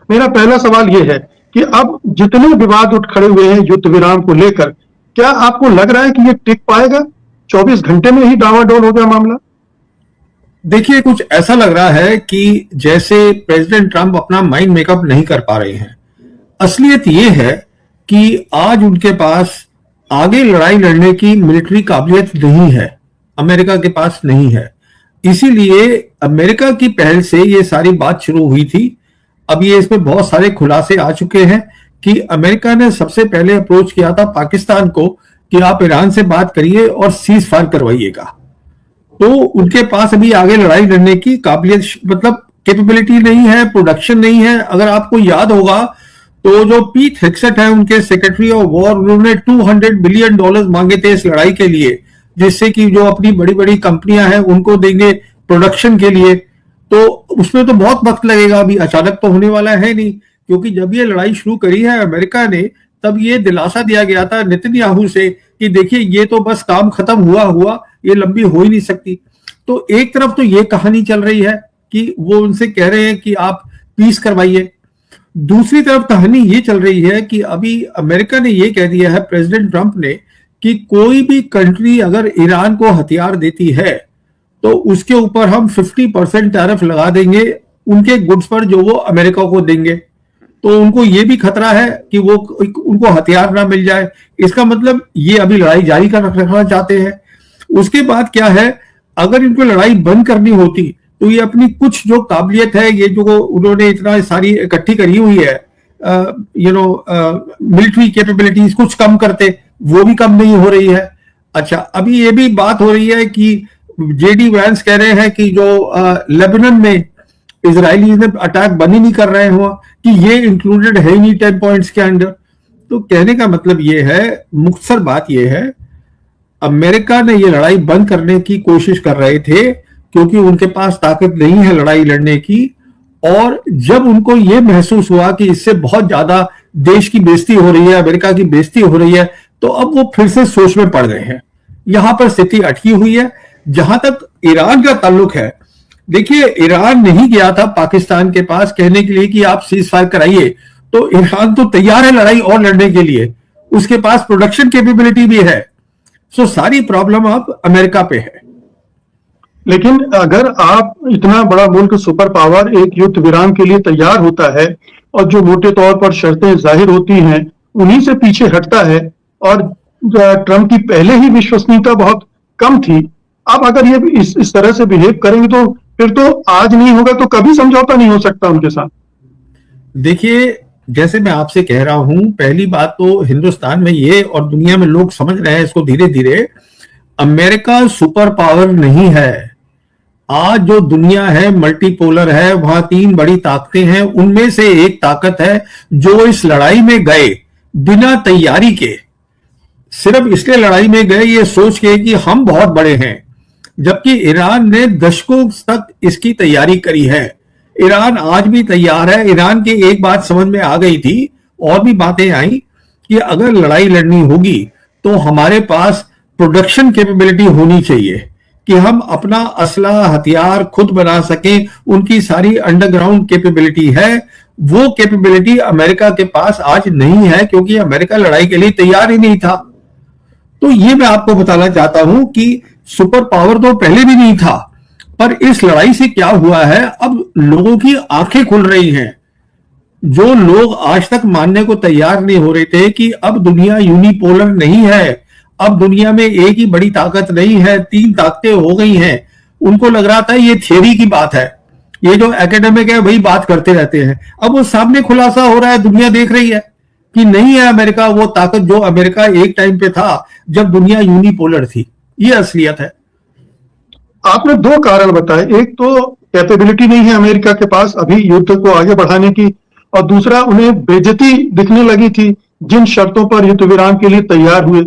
मेरा पहला सवाल ये है कि अब जितने विवाद उठ खड़े हुए हैं युद्ध विराम को लेकर, क्या आपको लग रहा है कि ये टिक पाएगा? 24 घंटे में ही डावाडोल हो गया मामला। देखिए, कुछ ऐसा लग रहा है कि जैसे प्रेसिडेंट ट्रंप अपना माइंड मेकअप नहीं कर पा रहे हैं। असलियत ये है कि आज उनके पास आगे लड़ाई लड़ने की मिलिट्री काबिलियत नहीं है, अमेरिका के पास नहीं है। इसीलिए अमेरिका की पहल से ये सारी बात शुरू हुई थी। अब ये इसमें बहुत सारे खुलासे आ चुके हैं कि अमेरिका ने सबसे पहले अप्रोच किया था पाकिस्तान को कि आप ईरान से बात करिए और सीज फायर करवाइएगा। तो उनके पास अभी आगे लड़ाई लड़ने की काबिलियत, मतलब कैपेबिलिटी नहीं है, प्रोडक्शन नहीं है। अगर आपको याद होगा तो जो पीट हेग्सेट है उनके सेक्रेटरी ऑफ वॉर, उन्होंने $200 बिलियन मांगे थे इस लड़ाई के लिए, जिससे कि जो अपनी बड़ी बड़ी कंपनियां हैं उनको देंगे प्रोडक्शन के लिए। तो उसमें तो बहुत वक्त लगेगा, अभी अचानक तो होने वाला है नहीं, क्योंकि जब ये लड़ाई शुरू करी है अमेरिका ने, तब ये दिलासा दिया गया था नेतन्याहू से कि देखिए ये तो बस काम खत्म हुआ, ये लंबी हो ही नहीं सकती। तो एक तरफ तो ये कहानी चल रही है कि वो उनसे कह रहे हैं कि आप पीस करवाइए, दूसरी तरफ कहानी ये चल रही है कि अभी अमेरिका ने ये कह दिया है, प्रेसिडेंट ट्रंप ने, कि कोई भी कंट्री अगर ईरान को हथियार देती है तो उसके ऊपर हम 50% टैरिफ लगा देंगे उनके गुड्स पर जो वो अमेरिका को देंगे। तो उनको ये भी खतरा है कि वो उनको हथियार ना मिल जाए। इसका मतलब ये अभी लड़ाई जारी रखना चाहते हैं। उसके बाद क्या है, अगर इनको लड़ाई बंद करनी होती तो ये अपनी कुछ जो काबिलियत है, ये जो उन्होंने इतना सारी इकट्ठी करी हुई है, मिलिट्री कैपेबिलिटीज कुछ कम करते, वो भी कम नहीं हो रही है। अच्छा, अभी ये भी बात हो रही है कि जेडी वैंस कह रहे हैं कि जो लेबनान में इजरायली ने अटैक बंद ही नहीं कर रहे हो कि ये इंक्लूडेड है ही नहीं 10 पॉइंट्स के अंडर। तो कहने का मतलब ये है, मुख्तसर बात ये है, अमेरिका ने ये लड़ाई बंद करने की कोशिश कर रहे थे क्योंकि उनके पास ताकत नहीं है लड़ाई लड़ने की। और जब उनको ये महसूस हुआ कि इससे बहुत ज्यादा देश की बेइज्जती हो रही है, अमेरिका की बेइज्जती हो रही है, तो अब वो फिर से सोच में पड़ गए हैं। यहां पर स्थिति अटकी हुई है। जहां तक ईरान का ताल्लुक है, देखिए, ईरान नहीं गया था पाकिस्तान के पास कहने के लिए कि आप सीज फायर कराइए, तो ईरान तो तैयार है लड़ाई और लड़ने के लिए, उसके पास प्रोडक्शन कैपेबिलिटी भी है। सो सारी प्रॉब्लम अब अमेरिका पे है। लेकिन अगर आप इतना बड़ा मुल्क, सुपर पावर, एक युद्ध विराम के लिए तैयार होता है और जो मोटे तौर पर शर्तें जाहिर होती हैं उन्हीं से पीछे हटता है, और ट्रंप की पहले ही विश्वसनीयता बहुत कम थी, अब अगर ये इस तरह से बिहेव करेंगे तो फिर तो आज नहीं होगा तो कभी समझौता नहीं हो सकता उनके साथ। देखिए, जैसे मैं आपसे कह रहा हूं, पहली बात तो हिंदुस्तान में ये और दुनिया में लोग समझ रहे हैं इसको धीरे धीरे, अमेरिका सुपर पावर नहीं है। आज जो दुनिया है मल्टीपोलर है, वहां 3 बड़ी ताकतें हैं, उनमें से एक ताकत है जो इस लड़ाई में गए बिना तैयारी के, सिर्फ इसलिए लड़ाई में गए ये सोच के कि हम बहुत बड़े हैं, जबकि ईरान ने दशकों तक इसकी तैयारी करी है। ईरान आज भी तैयार है। ईरान की एक बात समझ में आ गई थी, और भी बातें आई, कि अगर लड़ाई लड़नी होगी तो हमारे पास प्रोडक्शन कैपेबिलिटी होनी चाहिए कि हम अपना असला हथियार खुद बना सकें। उनकी सारी अंडरग्राउंड कैपेबिलिटी है, वो कैपेबिलिटी अमेरिका के पास आज नहीं है, क्योंकि अमेरिका लड़ाई के लिए तैयार ही नहीं था। तो ये मैं आपको बताना चाहता हूं कि सुपर पावर तो पहले भी नहीं था, पर इस लड़ाई से क्या हुआ है, अब लोगों की आंखें खुल रही हैं। जो लोग आज तक मानने को तैयार नहीं हो रहे थे कि अब दुनिया यूनिपोलर नहीं है, अब दुनिया में एक ही बड़ी ताकत नहीं है, 3 ताकतें हो गई हैं, उनको लग रहा था ये थियरी की बात है, ये जो एकेडमिक है वही बात करते रहते हैं। अब वो सामने खुलासा हो रहा है, दुनिया देख रही है कि नहीं है अमेरिका वो ताकत जो अमेरिका एक टाइम पे था जब दुनिया यूनिपोलर थी। ये असलियत है। आपने 2 कारण बताए, एक तो कैपेबिलिटी नहीं है अमेरिका के पास अभी युद्ध को आगे बढ़ाने की, और दूसरा उन्हें बेइज्जती दिखने लगी थी जिन शर्तों पर युद्ध विराम के लिए तैयार हुए।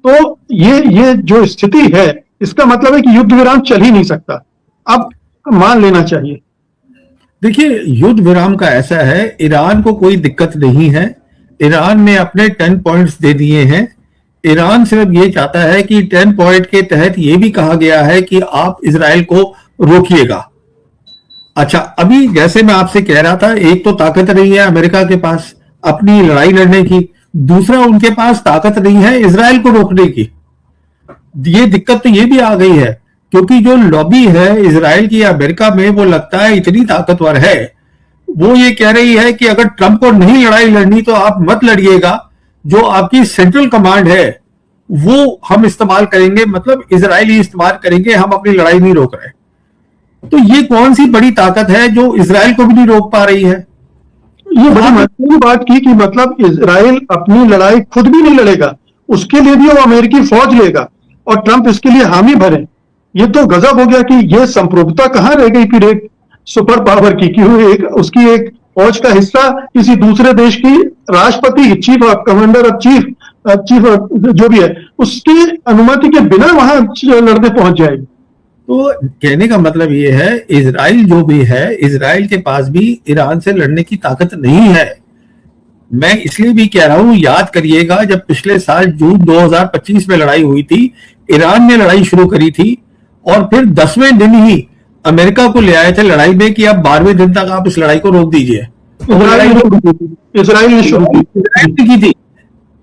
तो ये जो स्थिति है, इसका मतलब है कि युद्ध विराम चल ही नहीं सकता, अब मान लेना चाहिए। देखिए, युद्ध विराम का ऐसा है, ईरान को कोई दिक्कत नहीं है। ईरान ने अपने 10 पॉइंट्स दे दिए हैं। ईरान सिर्फ ये चाहता है कि 10 पॉइंट के तहत ये भी कहा गया है कि आप इजराइल को रोकिएगा। अच्छा, अभी जैसे मैं आपसे कह रहा था, एक तो ताकत नहीं है अमेरिका के पास अपनी लड़ाई लड़ने की, दूसरा उनके पास ताकत नहीं है इजराइल को रोकने की। ये दिक्कत तो ये भी आ गई है, क्योंकि जो लॉबी है इजराइल की अमेरिका में, वो लगता है इतनी ताकतवर है, वो ये कह रही है कि अगर ट्रंप को नहीं लड़ाई लड़नी तो आप मत लड़िएगा, जो आपकी सेंट्रल कमांड है वो हम इस्तेमाल करेंगे, मतलब इजराइली इस्तेमाल करेंगे, हम अपनी लड़ाई नहीं रोक रहे। तो ये कौन सी बड़ी ताकत है जो इजराइल को भी नहीं रोक पा रही है? ये बड़ी महत्वपूर्ण बात की कि मतलब इजराइल अपनी लड़ाई खुद भी नहीं लड़ेगा, उसके लिए भी वो अमेरिकी फौज लेगा और ट्रंप इसके लिए हामी भरे। ये तो गजब हो गया कि ये संप्रभुता कहाँ रह गई फिर एक सुपर पावर की, कि वो एक उसकी एक फौज का हिस्सा किसी दूसरे देश की राष्ट्रपति, chief of commander of chief जो भी है, उसकी अनुमति के बिना वहां लड़ने पहुंच जाएगी। तो कहने का मतलब ये है, इजराइल जो भी है, इजराइल के पास भी ईरान से लड़ने की ताकत नहीं है। मैं इसलिए भी कह रहा हूं, याद करिएगा जब पिछले साल जून 2025 में लड़ाई हुई थी, ईरान ने लड़ाई शुरू करी थी और फिर 10वें दिन ही अमेरिका को ले आए थे लड़ाई में कि अब 12वें दिन तक आप इस लड़ाई को रोक दीजिए। इसराइल ने शुरू की थी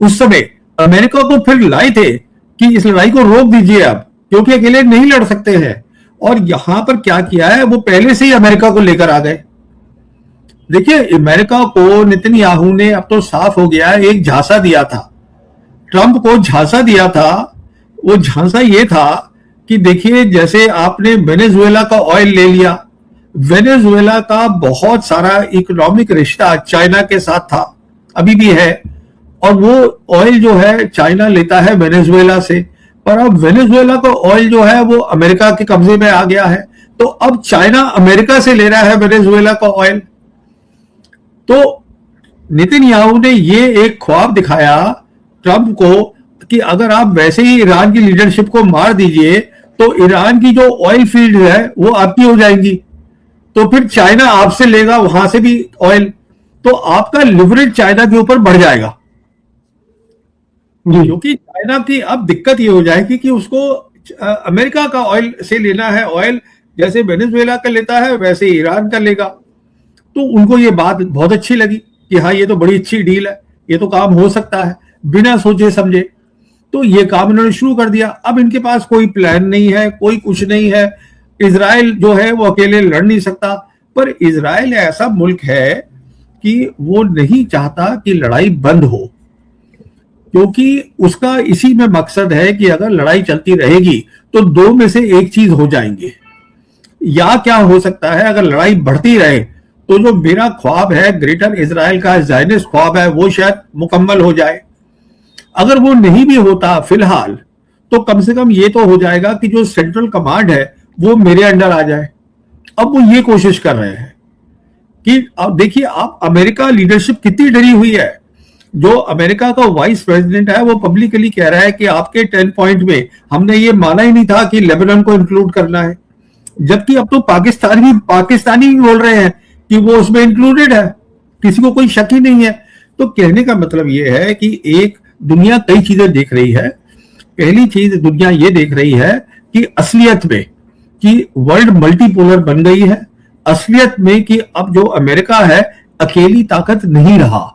उस समय, अमेरिका को फिर लाए थे कि इस लड़ाई को रोक दीजिए आप, क्योंकि अकेले नहीं लड़ सकते हैं। और यहां पर क्या किया है, वो पहले से ही अमेरिका को लेकर आ गए। देखिए, अमेरिका को नेतन्याहू ने, अब तो साफ हो गया, एक झांसा दिया था, ट्रंप को झांसा दिया था। वो झांसा ये था कि देखिए, जैसे आपने वेनेजुएला का ऑयल ले लिया, वेनेजुएला का बहुत सारा इकोनॉमिक रिश्ता चाइना के साथ था, अभी भी है, और वो ऑयल जो है चाइना लेता है वेनेजुएला से, पर अब वेनेजुएला का ऑयल जो है वो अमेरिका के कब्जे में आ गया है। तो अब चाइना अमेरिका से ले रहा है वेनेजुएला का ऑयल। तो नेतन्याहू ने ये एक ख्वाब दिखाया ट्रंप को कि अगर आप वैसे ही ईरान की लीडरशिप को मार दीजिए तो ईरान की जो ऑयल फील्ड है वो आपकी हो जाएंगी, तो फिर चाइना आपसे लेगा वहां से भी ऑयल, तो आपका लिवरेज चाइना के ऊपर बढ़ जाएगा। क्योंकि चाइना की अब दिक्कत ये हो जाएगी कि उसको अमेरिका का ऑयल से लेना है ऑयल, जैसे वेनेजुएला का लेता है वैसे ईरान का लेगा। तो उनको ये बात बहुत अच्छी लगी कि हाँ, ये तो बड़ी अच्छी डील है, ये तो काम हो सकता है, बिना सोचे समझे। तो ये काम इन्होंने शुरू कर दिया। अब इनके पास कोई प्लान नहीं है, कोई कुछ नहीं है। इजराइल जो है वो अकेले लड़ नहीं सकता, पर इजराइल ऐसा मुल्क है कि वो नहीं चाहता कि लड़ाई बंद हो, क्योंकि उसका इसी में मकसद है कि अगर लड़ाई चलती रहेगी तो दो में से एक चीज हो जाएंगे। या क्या हो सकता है, अगर लड़ाई बढ़ती रहे तो जो मेरा ख्वाब है, ग्रेटर इजराइल का ज़ायनिस्ट ख्वाब है, वो शायद मुकम्मल हो जाए। अगर वो नहीं भी होता फिलहाल, तो कम से कम ये तो हो जाएगा कि जो सेंट्रल कमांड है वो मेरे अंडर आ जाए। अब वो ये कोशिश कर रहे हैं कि अब देखिए आप, अमेरिका लीडरशिप कितनी डरी हुई है। जो अमेरिका का वाइस प्रेसिडेंट है वो पब्लिकली कह रहा है कि आपके 10 पॉइंट में हमने ये माना ही नहीं था कि लेबनान को इंक्लूड करना है, जबकि अब तो पाकिस्तानी भी बोल रहे हैं कि वो उसमें इंक्लूडेड है, किसी को कोई शक ही नहीं है। तो कहने का मतलब ये है कि एक दुनिया कई चीजें देख रही है। पहली चीज दुनिया ये देख रही है कि असलियत में कि वर्ल्ड मल्टीपोलर बन गई है, असलियत में कि अब जो अमेरिका है अकेली ताकत नहीं रहा,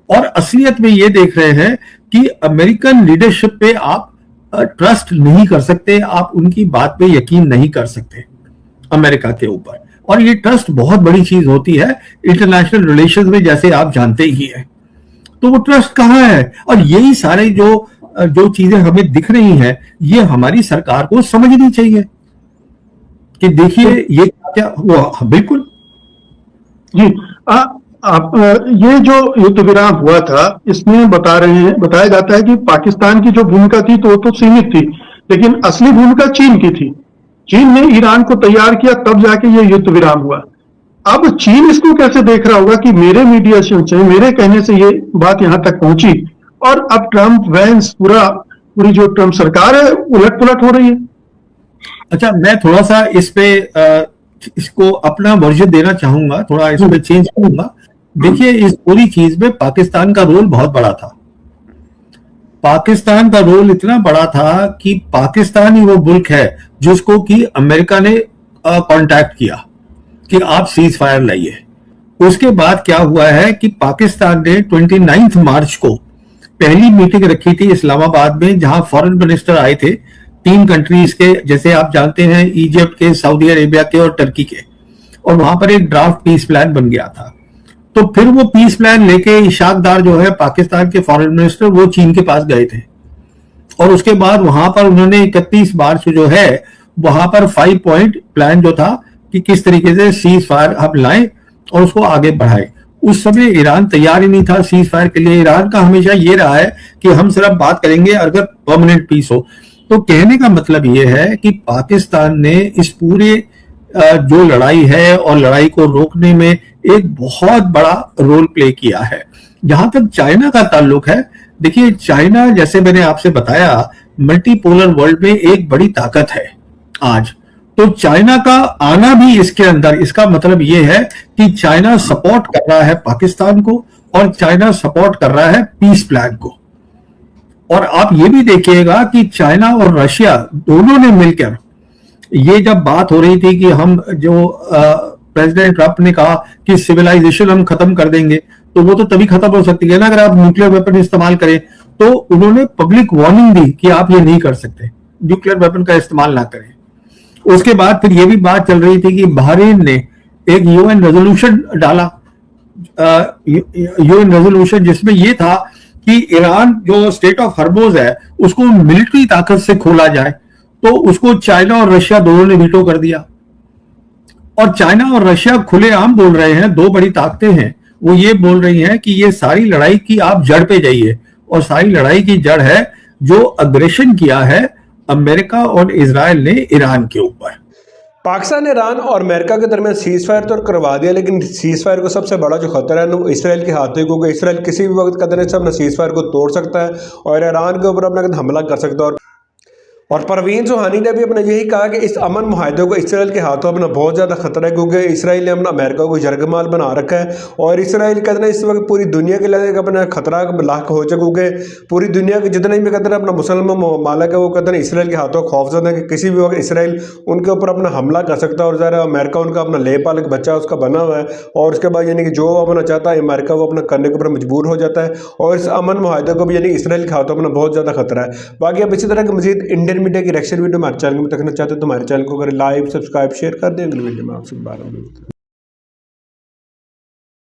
और असलियत में ये देख रहे हैं कि अमेरिकन लीडरशिप पे आप ट्रस्ट नहीं कर सकते, आप उनकी बात पे यकीन नहीं कर सकते अमेरिका के ऊपर। और ये ट्रस्ट बहुत बड़ी चीज होती है इंटरनेशनल रिलेशंस में, जैसे आप जानते ही हैं। तो वो ट्रस्ट कहाँ है, और यही सारे जो चीजें हमें दिख रही हैं, ये हमारी सरकार को समझनी चाहिए कि देखिए ये क्या हुआ। बिल्कुल जी। आप ये जो युद्ध विराम हुआ था, इसमें बताया जाता है कि पाकिस्तान की जो भूमिका थी तो वो तो सीमित थी, लेकिन असली भूमिका चीन की थी। चीन ने ईरान को तैयार किया, तब जाके ये युद्ध विराम हुआ। अब चीन इसको कैसे देख रहा होगा कि मेरे मीडिएशन से, मेरे कहने से ये बात यहां तक पहुंची, और अब ट्रंप वैंस पूरी जो ट्रंप सरकार है उलट पुलट हो रही है। अच्छा, मैं थोड़ा सा इस पे इसको अपना वर्जन देना चाहूंगा, थोड़ा इस पे चेंज करूंगा। देखिए, इस पूरी चीज में पाकिस्तान का रोल बहुत बड़ा था। पाकिस्तान का रोल इतना बड़ा था कि पाकिस्तान ही वो मुल्क है जिसको कि अमेरिका ने कांटेक्ट किया। कि आप सीज फायर लाइए। उसके बाद क्या हुआ है कि पाकिस्तान ने 29 मार्च को पहली मीटिंग रखी थी इस्लामाबाद में, जहां फॉरेन मिनिस्टर आए थे 3 कंट्रीज के, जैसे आप जानते हैं इजिप्ट के, सऊदी अरेबिया के और टर्की के, और वहां पर एक ड्राफ्ट पीस प्लान बन गया था। तो फिर वो पीस प्लान लेके इशाक डार जो है पाकिस्तान के फॉरेन मिनिस्टर, वो चीन के पास गए थे, और उसके बाद वहां पर उन्होंने 31 मार्च जो है वहां पर 5 पॉइंट प्लान जो था कि किस तरीके से सीज फायर हम लाएं और उसको आगे बढ़ाएं। उस समय ईरान तैयार ही नहीं था सीज फायर के लिए। ईरान का हमेशा ये रहा है कि हम सिर्फ बात करेंगे अगर परमानेंट पीस हो। तो कहने का मतलब ये है कि पाकिस्तान ने इस पूरे जो लड़ाई है और लड़ाई को रोकने में एक बहुत बड़ा रोल प्ले किया है। जहां तक चाइना का ताल्लुक है, देखिए चाइना, जैसे मैंने आपसे बताया, मल्टीपोलर वर्ल्ड में एक बड़ी ताकत है आज। तो चाइना का आना भी इसके अंदर, इसका मतलब यह है कि चाइना सपोर्ट कर रहा है पाकिस्तान को और चाइना सपोर्ट कर रहा है पीस प्लान को। और आप ये भी देखिएगा कि चाइना और रशिया दोनों ने मिलकर, ये जब बात हो रही थी कि हम जो प्रेसिडेंट ट्रंप ने कहा कि सिविलाइजेशन हम खत्म कर देंगे, तो वो तो तभी खत्म हो सकती है ना अगर आप न्यूक्लियर वेपन इस्तेमाल करें। तो उन्होंने पब्लिक वार्निंग दी कि आप ये नहीं कर सकते, न्यूक्लियर वेपन का इस्तेमाल ना करें। उसके बाद फिर ये भी बात चल रही थी कि बहरीन ने एक यूएन रेजोल्यूशन डाला, यूएन रेजोल्यूशन, जिसमें ये था कि ईरान जो स्टेट ऑफ हॉर्मुज है उसको मिलिट्री ताकत से खोला जाए। तो उसको चाइना और रशिया दोनों ने वीटो कर दिया। और चाइना और रशिया खुलेआम बोल रहे हैं, दो बड़ी ताकतें हैं, वो ये बोल रही हैं कि ये सारी लड़ाई की आप जड़ पे जाइए, और सारी लड़ाई की जड़ है जो अग्रेशन किया है अमेरिका और इजराइल ने ईरान के ऊपर। पाकिस्तान, ईरान और अमेरिका के दरमियान सीज फायर तो करवा दिया, लेकिन सीज फायर को सबसे बड़ा जो खतरा है वो इसराइल के हाथों, क्योंकि इसराइल किसी भी वक्त कदर से अपना सीज फायर को तोड़ सकता है और ईरान के ऊपर अपना हमला कर सकता है। और परवीन सुहानी ने भी अपने यही कहा कि इस अमन मुआहदे को इसराइल के हाथों अपना बहुत ज़्यादा खतरा है, क्योंकि इसराइल ने अपना अमेरिका को जरगमाल बना रखा है। और इसराइल कहते हैं इस वक्त पूरी दुनिया के लिए अपना खतरा लाक हो जाए, क्योंकि पूरी दुनिया के जितने भी कहते हैं अपना मुसलमान ममालिक है वो कहते हैं इसराइल के हाथों खौफजदा है कि किसी भी वक्त इसराइल उनके ऊपर अपना हमला कर सकता है। और ज़रा अमेरिका उनका अपना ले पाल बच्चा उसका बना हुआ है, और उसके बाद यानी कि जो अपना चाहता है अमेरिका वो अपना करने के ऊपर मजबूर हो जाता है। और इस अमन मुआहदे को भी यानी इसराइल के हाथों अपना बहुत ज़्यादा खतरा है। बाकी आप इसी तरह की मजीद इंडियन मीडिया की रिएक्शन वीडियो हमारे चैनल में देखना चाहते हो तो हमारे चैनल को करें लाइक, सब्सक्राइब, शेयर कर दें। अगली वीडियो में आपसे बात होगी।